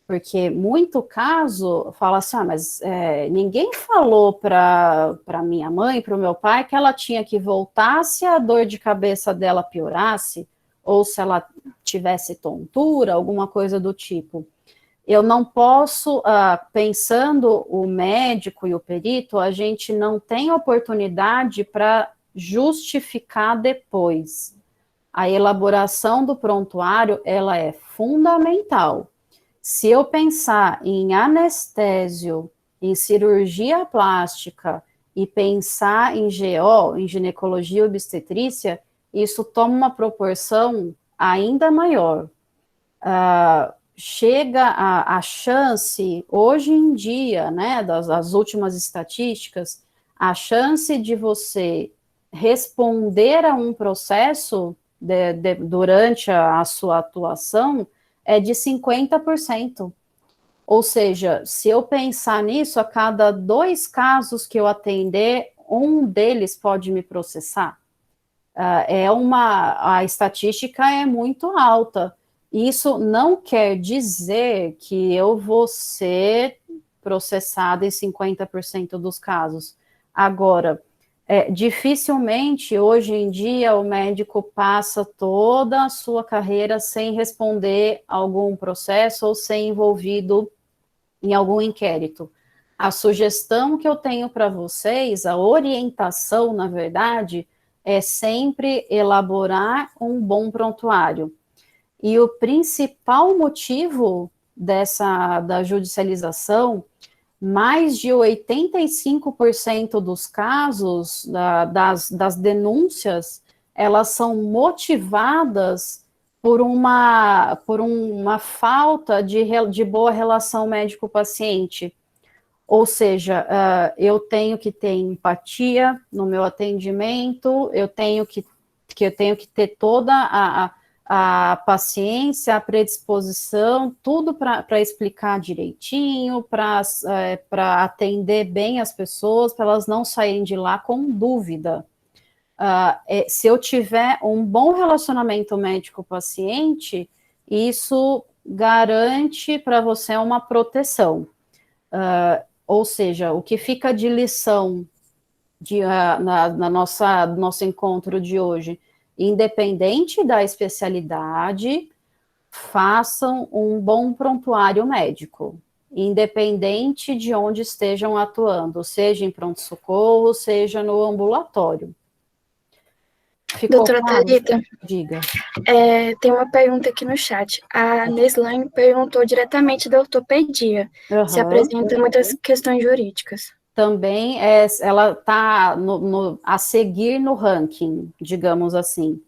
Porque muito caso fala assim, mas ninguém falou para minha mãe, para o meu pai, que ela tinha que voltar se a dor de cabeça dela piorasse, ou se ela tivesse tontura, alguma coisa do tipo. Eu não posso, pensando o médico e o perito, a gente não tem oportunidade para justificar depois. A elaboração do prontuário, ela é fundamental. Se eu pensar em anestésio, em cirurgia plástica e pensar em GO, em ginecologia e obstetrícia, isso toma uma proporção ainda maior. Chega a chance, hoje em dia, né, das últimas estatísticas, a chance de você responder a um processo durante a sua atuação é de 50%. Ou seja, se eu pensar nisso, a cada 2 casos que eu atender, um deles pode me processar. A estatística é muito alta. Isso não quer dizer que eu vou ser processada em 50% dos casos. Agora, dificilmente, hoje em dia, o médico passa toda a sua carreira sem responder algum processo ou ser envolvido em algum inquérito. A sugestão que eu tenho para vocês, a orientação, na verdade, é sempre elaborar um bom prontuário. E o principal motivo da judicialização, mais de 85% dos casos, das denúncias, elas são motivadas por uma falta de boa relação médico-paciente. Ou seja, eu tenho que ter empatia no meu atendimento, eu tenho que ter toda a paciência, a predisposição, tudo para explicar direitinho, para atender bem as pessoas, para elas não saírem de lá com dúvida. Se eu tiver um bom relacionamento médico-paciente, isso garante para você uma proteção. Ou seja, o que fica de lição no nosso encontro de hoje, independente da especialidade, façam um bom prontuário médico, independente de onde estejam atuando, seja em pronto-socorro, seja no ambulatório. ficou Doutora claro? Thalita, Diga. Tem uma pergunta aqui no chat. A Neslane perguntou diretamente da ortopedia. Se apresenta muitas questões jurídicas. Também ela está a seguir no ranking, digamos assim.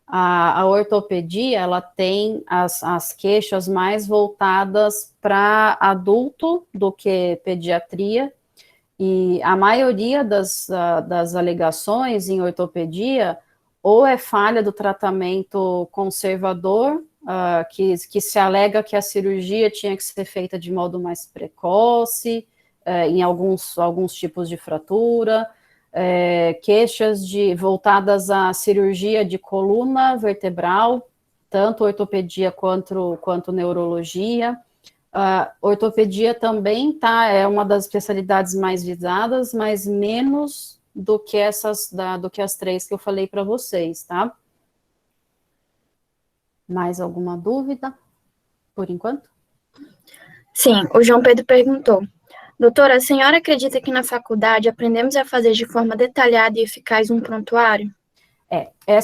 A ortopedia, ela tem as queixas mais voltadas para adulto do que pediatria, e a maioria das alegações em ortopedia ou é falha do tratamento conservador, que se alega que a cirurgia tinha que ser feita de modo mais precoce, em alguns tipos de fratura, queixas voltadas à cirurgia de coluna vertebral, tanto ortopedia quanto neurologia. Ortopedia também é uma das especialidades mais visadas, mas menos do que do que as 3 que eu falei para vocês, tá? Mais alguma dúvida, por enquanto? Sim, o João Pedro perguntou. Doutora, a senhora acredita que na faculdade aprendemos a fazer de forma detalhada e eficaz um prontuário?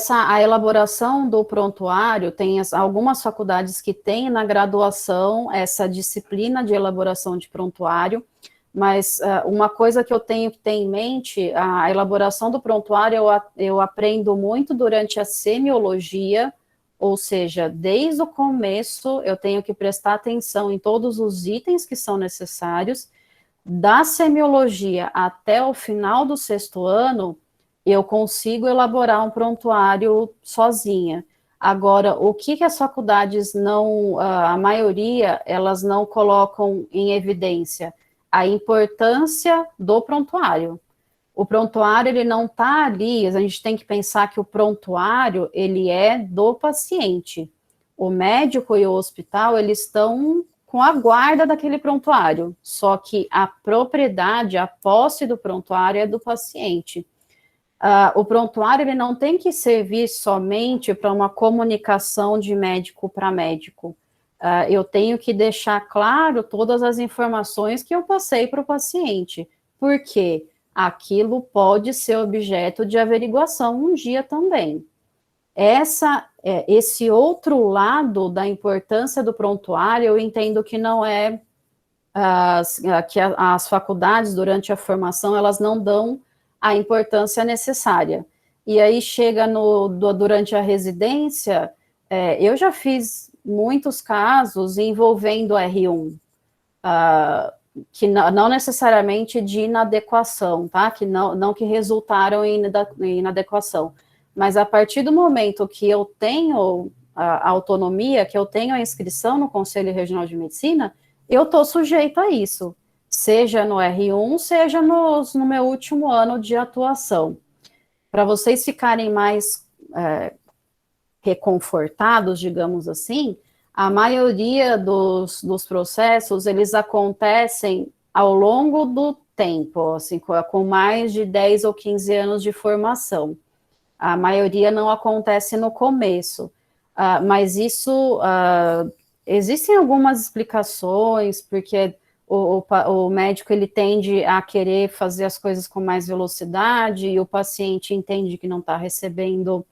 A elaboração do prontuário, tem algumas faculdades que têm na graduação essa disciplina de elaboração de prontuário, mas uma coisa que eu tenho que ter em mente, a elaboração do prontuário eu aprendo muito durante a semiologia, ou seja, desde o começo eu tenho que prestar atenção em todos os itens que são necessários. Da semiologia até o final do 6º ano, eu consigo elaborar um prontuário sozinha. Agora, o que as faculdades não, a maioria, elas não colocam em evidência? A importância do prontuário. O prontuário, ele não está ali, a gente tem que pensar que o prontuário, ele é do paciente. O médico e o hospital, eles estão com a guarda daquele prontuário, só que a propriedade, a posse do prontuário é do paciente. O prontuário, ele não tem que servir somente para uma comunicação de médico para médico. Eu tenho que deixar claro todas as informações que eu passei para o paciente, porque aquilo pode ser objeto de averiguação um dia também. Esse outro lado da importância do prontuário, eu entendo que não é que as faculdades, durante a formação, elas não dão a importância necessária. E aí chega durante a residência, eu já fiz muitos casos envolvendo R1, que não necessariamente de inadequação, tá? Que não que resultaram em inadequação. Mas a partir do momento que eu tenho a autonomia, que eu tenho a inscrição no Conselho Regional de Medicina, eu estou sujeito a isso, seja no R1, seja no meu último ano de atuação. Para vocês ficarem mais reconfortados, digamos assim, a maioria dos processos, eles acontecem ao longo do tempo, assim, com mais de 10 ou 15 anos de formação. A maioria não acontece no começo, mas isso, existem algumas explicações, porque o médico, ele tende a querer fazer as coisas com mais velocidade, e o paciente entende que não está recebendo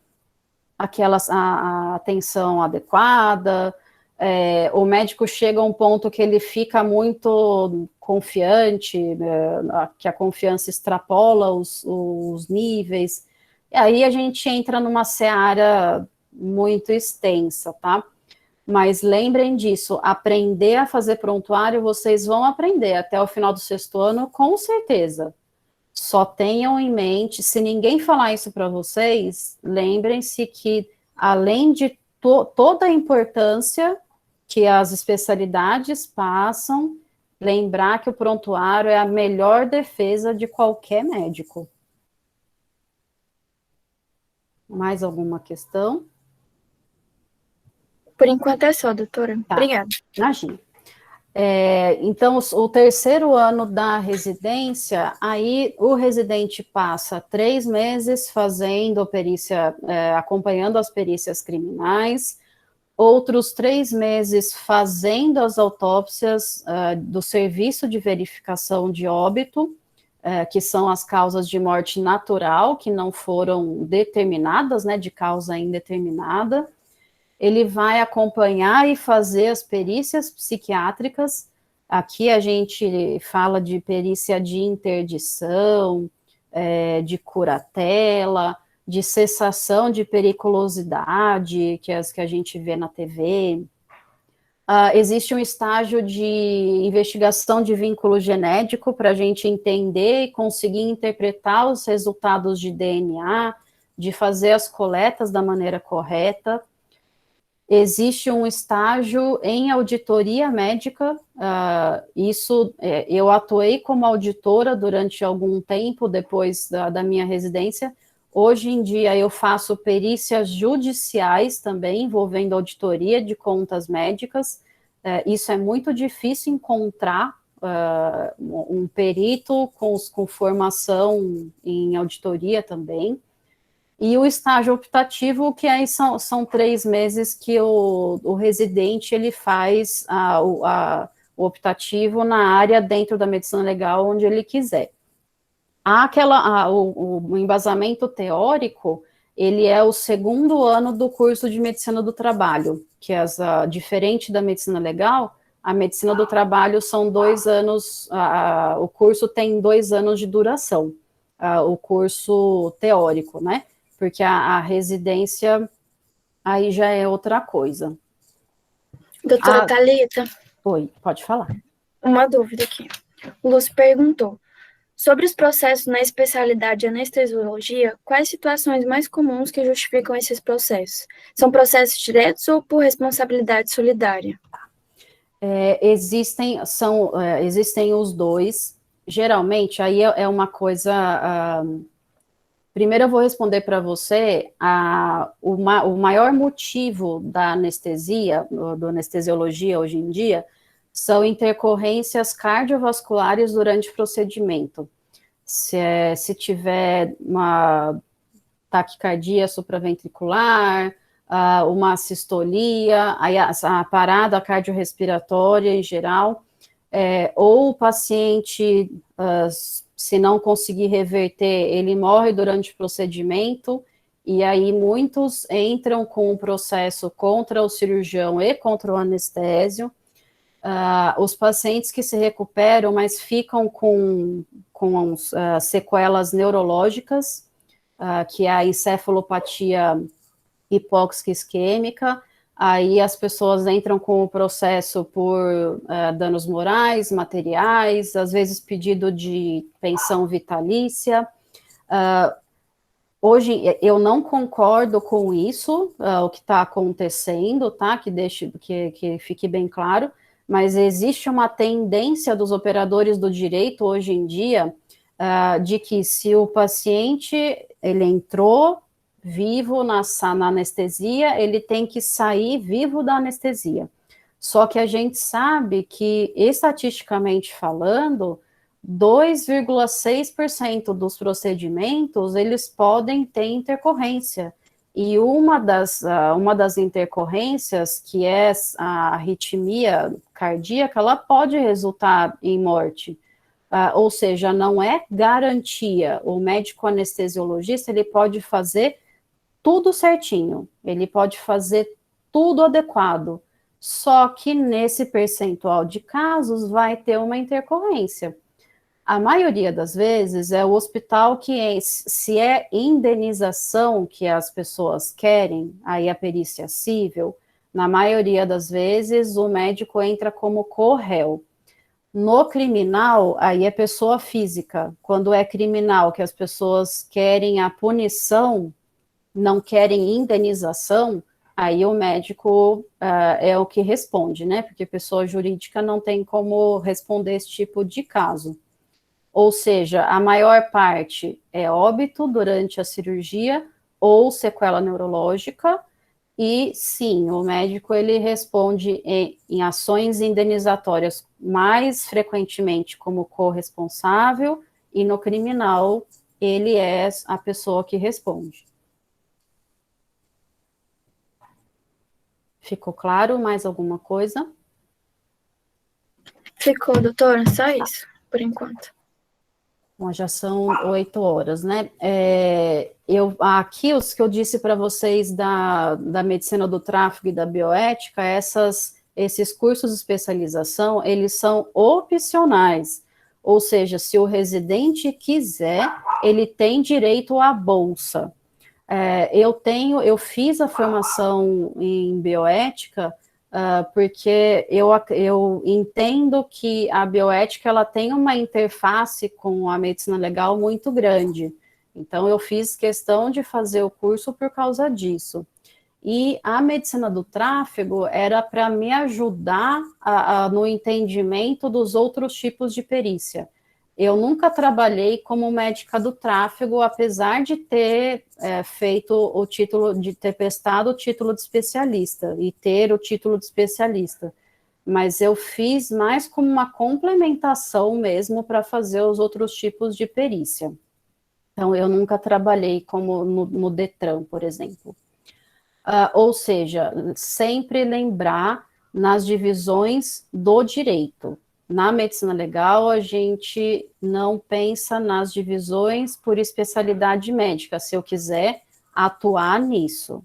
a atenção adequada, o médico chega a um ponto que ele fica muito confiante, que a confiança extrapola os níveis, e aí a gente entra numa seara muito extensa, tá? Mas lembrem disso, aprender a fazer prontuário, vocês vão aprender até o final do 6º ano, com certeza. Só tenham em mente, se ninguém falar isso para vocês, lembrem-se que, além de toda a importância que as especialidades passam, lembrar que o prontuário é a melhor defesa de qualquer médico. Mais alguma questão? Por enquanto é só, doutora. Tá. Obrigada. Imagina. Então, o 3º ano da residência, aí o residente passa 3 meses fazendo perícia, acompanhando as perícias criminais, outros 3 meses fazendo as autópsias do serviço de verificação de óbito, que são as causas de morte natural, que não foram determinadas, né, de causa indeterminada. Ele vai acompanhar e fazer as perícias psiquiátricas. Aqui a gente fala de perícia de interdição, de curatela, de cessação de periculosidade, que é as que a gente vê na TV. Existe um estágio de investigação de vínculo genético para a gente entender e conseguir interpretar os resultados de DNA, de fazer as coletas da maneira correta. Existe um estágio em auditoria médica, eu atuei como auditora durante algum tempo depois da minha residência. Hoje em dia eu faço perícias judiciais também, envolvendo auditoria de contas médicas. Isso é muito difícil encontrar um perito com formação em auditoria também. E o estágio optativo, que aí são 3 meses que o residente ele faz o optativo na área dentro da medicina legal, onde ele quiser. O embasamento teórico, ele é o 2º ano do curso de medicina do trabalho, que diferente da medicina legal, a medicina do trabalho são 2 anos, o curso tem 2 anos de duração, o curso teórico, né? Porque a residência aí já é outra coisa. Doutora Thalita. Oi, pode falar. Uma dúvida aqui. O Lúcio perguntou, sobre os processos na especialidade de anestesiologia, quais situações mais comuns que justificam esses processos? São processos diretos ou por responsabilidade solidária? Existem os dois. Geralmente, aí é uma coisa... Primeiro eu vou responder para você, o maior motivo da anestesia, da anestesiologia hoje em dia, são intercorrências cardiovasculares durante o procedimento. Se tiver uma taquicardia supraventricular, uma sistolia, aí a parada cardiorrespiratória em geral, ou o paciente, se não conseguir reverter, ele morre durante o procedimento, e aí muitos entram com um processo contra o cirurgião e contra o anestésio. Os pacientes que se recuperam, mas ficam com sequelas neurológicas, que é a encefalopatia hipóxica isquêmica, aí as pessoas entram com o processo por danos morais, materiais, às vezes pedido de pensão vitalícia. Hoje, eu não concordo com isso, o que está acontecendo, tá? Que fique bem claro, mas existe uma tendência dos operadores do direito hoje em dia de que se o paciente ele entrou vivo na anestesia, ele tem que sair vivo da anestesia. Só que a gente sabe que, estatisticamente falando, 2,6% dos procedimentos, eles podem ter intercorrência. E uma das intercorrências, que é a arritmia cardíaca, ela pode resultar em morte. Ou seja, não é garantia. O médico anestesiologista, ele pode fazer tudo certinho, ele pode fazer tudo adequado, só que nesse percentual de casos vai ter uma intercorrência. A maioria das vezes é o hospital que, se é indenização que as pessoas querem, aí a perícia civil, na maioria das vezes o médico entra como co-réu. No criminal, aí é pessoa física. Quando é criminal, que as pessoas querem a punição, não querem indenização, aí o médico é o que responde, né? Porque pessoa jurídica não tem como responder esse tipo de caso. Ou seja, a maior parte é óbito durante a cirurgia ou sequela neurológica, e sim, o médico ele responde em ações indenizatórias mais frequentemente como corresponsável, e no criminal ele é a pessoa que responde. Ficou claro? Mais alguma coisa? Ficou, doutora, só isso, por enquanto. Bom, já são 8 horas, né? Aqui, os que eu disse para vocês da medicina do tráfego e da bioética, esses cursos de especialização, eles são opcionais, ou seja, se o residente quiser, ele tem direito à bolsa. Eu fiz a formação em bioética, porque eu entendo que a bioética ela tem uma interface com a medicina legal muito grande. Então, eu fiz questão de fazer o curso por causa disso. E a medicina do tráfego era para me ajudar no entendimento dos outros tipos de perícia. Eu nunca trabalhei como médica do tráfego, apesar de ter feito o título, de ter prestado o título de especialista e ter o título de especialista. Mas eu fiz mais como uma complementação mesmo para fazer os outros tipos de perícia. Então, eu nunca trabalhei como no Detran, por exemplo. Ou seja, sempre lembrar nas divisões do direito. Na medicina legal, a gente não pensa nas divisões por especialidade médica, se eu quiser atuar nisso.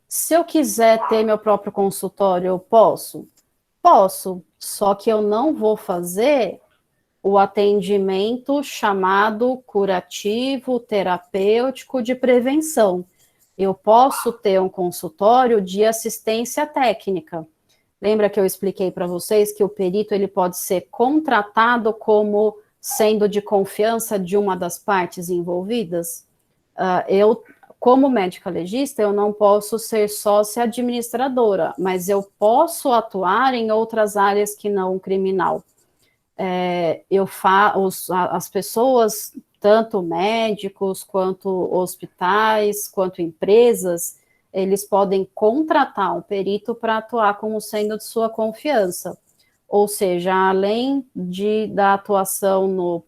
Se eu quiser ter meu próprio consultório, eu posso? Posso, só que eu não vou fazer o atendimento chamado curativo, terapêutico, de prevenção. Eu posso ter um consultório de assistência técnica. Lembra que eu expliquei para vocês que o perito ele pode ser contratado como sendo de confiança de uma das partes envolvidas? Como médica legista, eu não posso ser sócia administradora, mas eu posso atuar em outras áreas que não o criminal. As pessoas, tanto médicos, quanto hospitais, quanto empresas, eles podem contratar um perito para atuar como sendo de sua confiança. Ou seja, além da atuação no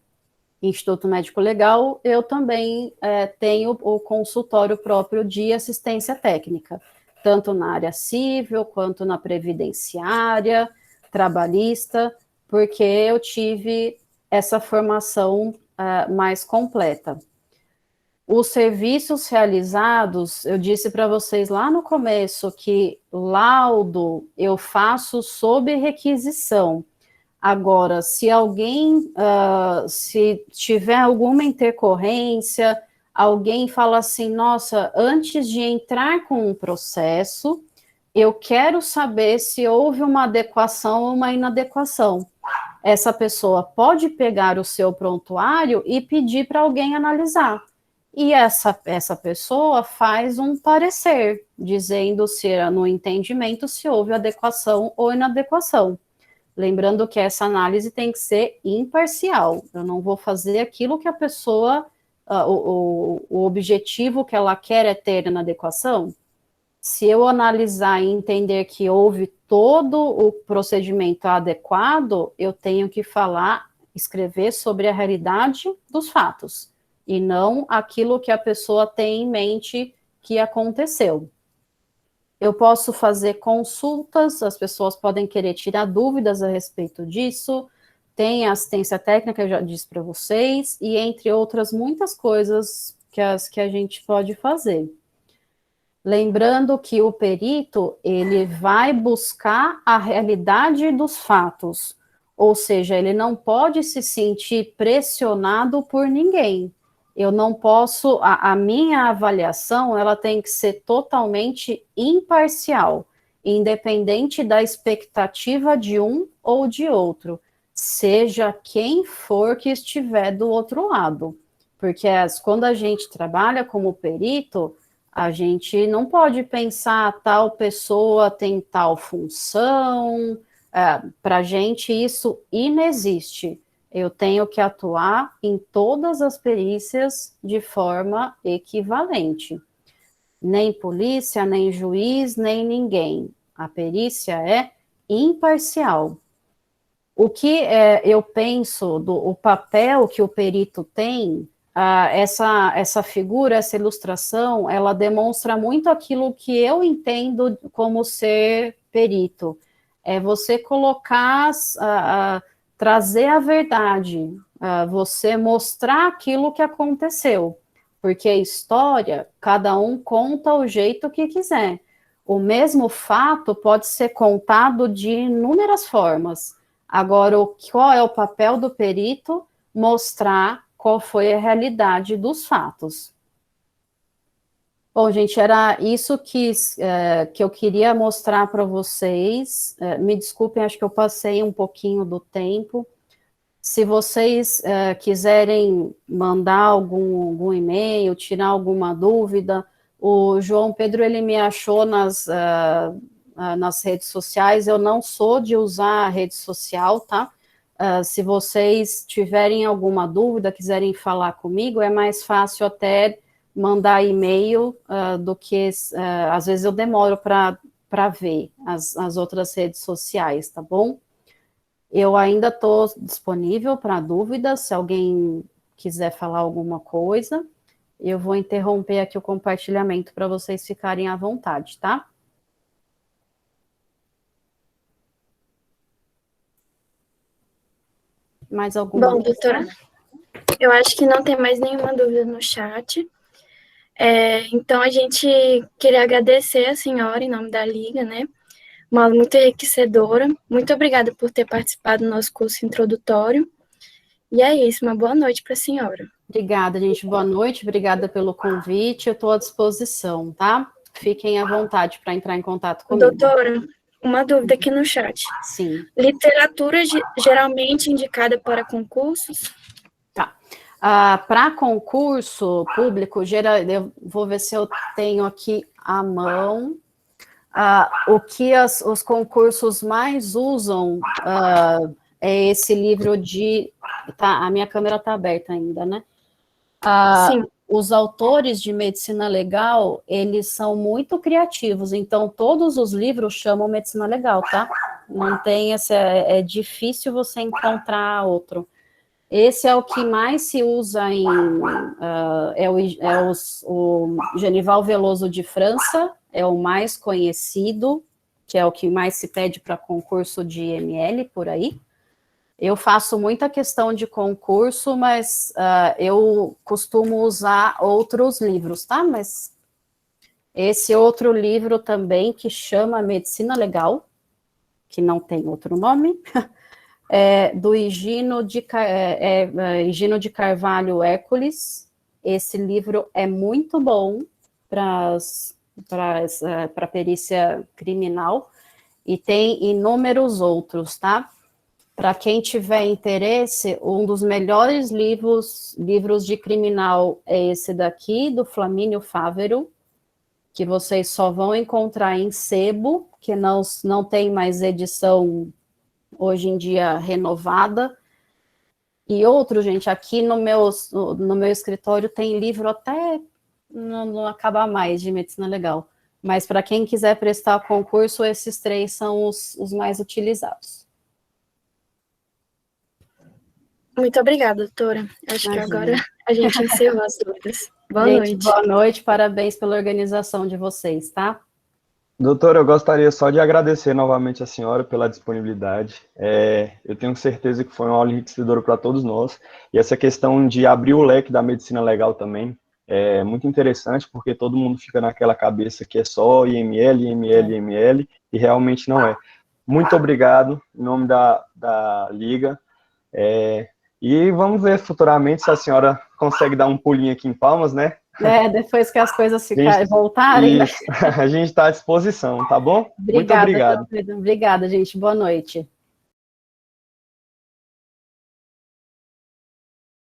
Instituto Médico Legal, eu também tenho o consultório próprio de assistência técnica, tanto na área civil, quanto na previdenciária, trabalhista, porque eu tive essa formação mais completa. Os serviços realizados, eu disse para vocês lá no começo que laudo eu faço sob requisição. Agora, se alguém, se tiver alguma intercorrência, alguém fala assim, nossa, antes de entrar com um processo, eu quero saber se houve uma adequação ou uma inadequação. Essa pessoa pode pegar o seu prontuário e pedir para alguém analisar. E essa pessoa faz um parecer, dizendo se no entendimento se houve adequação ou inadequação. Lembrando que essa análise tem que ser imparcial. Eu não vou fazer aquilo que a pessoa, o objetivo que ela quer é ter na adequação. Se eu analisar e entender que houve todo o procedimento adequado, eu tenho que escrever sobre a realidade dos fatos, e não aquilo que a pessoa tem em mente que aconteceu. Eu posso fazer consultas, as pessoas podem querer tirar dúvidas a respeito disso, tem assistência técnica, eu já disse para vocês, e entre outras muitas coisas que a gente pode fazer. Lembrando que o perito, ele vai buscar a realidade dos fatos, ou seja, ele não pode se sentir pressionado por ninguém. Eu não posso, a minha avaliação, ela tem que ser totalmente imparcial, independente da expectativa de um ou de outro, seja quem for que estiver do outro lado. Porque quando a gente trabalha como perito, a gente não pode pensar tal pessoa tem tal função, para a gente isso inexiste. Eu tenho que atuar em todas as perícias de forma equivalente. Nem polícia, nem juiz, nem ninguém. A perícia é imparcial. O que eu penso o papel que o perito tem, essa figura, essa ilustração, ela demonstra muito aquilo que eu entendo como ser perito. É você colocar, trazer a verdade, você mostrar aquilo que aconteceu, porque a história, cada um conta o jeito que quiser. O mesmo fato pode ser contado de inúmeras formas. Agora, qual é o papel do perito? Mostrar qual foi a realidade dos fatos. Bom, gente, era isso que eu queria mostrar para vocês. Me desculpem, acho que eu passei um pouquinho do tempo. Se vocês quiserem mandar algum e-mail, tirar alguma dúvida, o João Pedro, ele me achou nas redes sociais. Eu não sou de usar a rede social, tá? Se vocês tiverem alguma dúvida, quiserem falar comigo, é mais fácil até mandar e-mail do que, às vezes eu demoro para ver as outras redes sociais, tá bom? Eu ainda estou disponível para dúvidas, se alguém quiser falar alguma coisa, eu vou interromper aqui o compartilhamento para vocês ficarem à vontade, tá? Mais alguma Bom, doutora, eu acho que não tem mais nenhuma dúvida no chat. Então, a gente queria agradecer a senhora em nome da Liga, né? Uma aula muito enriquecedora. Muito obrigada por ter participado do nosso curso introdutório. E é isso, uma boa noite para a senhora. Obrigada, gente. Boa noite, obrigada pelo convite. Eu estou à disposição, tá? Fiquem à vontade para entrar em contato comigo. Doutora, uma dúvida aqui no chat. Sim. Literatura geralmente indicada para concursos? Tá. Para concurso público, eu vou ver se eu tenho aqui à mão. O que os concursos mais usam é esse livro de... a minha câmera está aberta ainda, né? Sim. Os autores de medicina legal, eles são muito criativos, então todos os livros chamam medicina legal, tá? Não tem é difícil você encontrar outro. Esse é o que mais se usa o Genival Veloso de França, é o mais conhecido, que é o que mais se pede para concurso de ML, por aí. Eu faço muita questão de concurso, mas eu costumo usar outros livros, tá? Mas esse outro livro também, que chama Medicina Legal, que não tem outro nome, do Higino de Carvalho Hércules. Esse livro é muito bom para perícia criminal, e tem inúmeros outros, tá? Para quem tiver interesse, um dos melhores livros de criminal é esse daqui, do Flamínio Fávero, que vocês só vão encontrar em sebo, que não tem mais edição hoje em dia renovada. E outro, gente, aqui no meu escritório tem livro até não acabar mais de medicina legal. Mas para quem quiser prestar concurso, esses 3 são os mais utilizados. Muito obrigada, doutora. Acho que agora a gente encerrou as dúvidas. Boa noite. Boa noite, parabéns pela organização de vocês, tá? Doutora, eu gostaria só de agradecer novamente a senhora pela disponibilidade. Eu tenho certeza que foi uma aula enriquecedora para todos nós. E essa questão de abrir o leque da medicina legal também é muito interessante, porque todo mundo fica naquela cabeça que é só IML, IML, IML, e realmente não é. Muito obrigado, em nome da Liga. E vamos ver futuramente se a senhora consegue dar um pulinho aqui em Palmas, né? Depois que as coisas voltarem. Isso, a gente está à disposição, tá bom? Obrigada, muito obrigado. Obrigada, gente. Boa noite.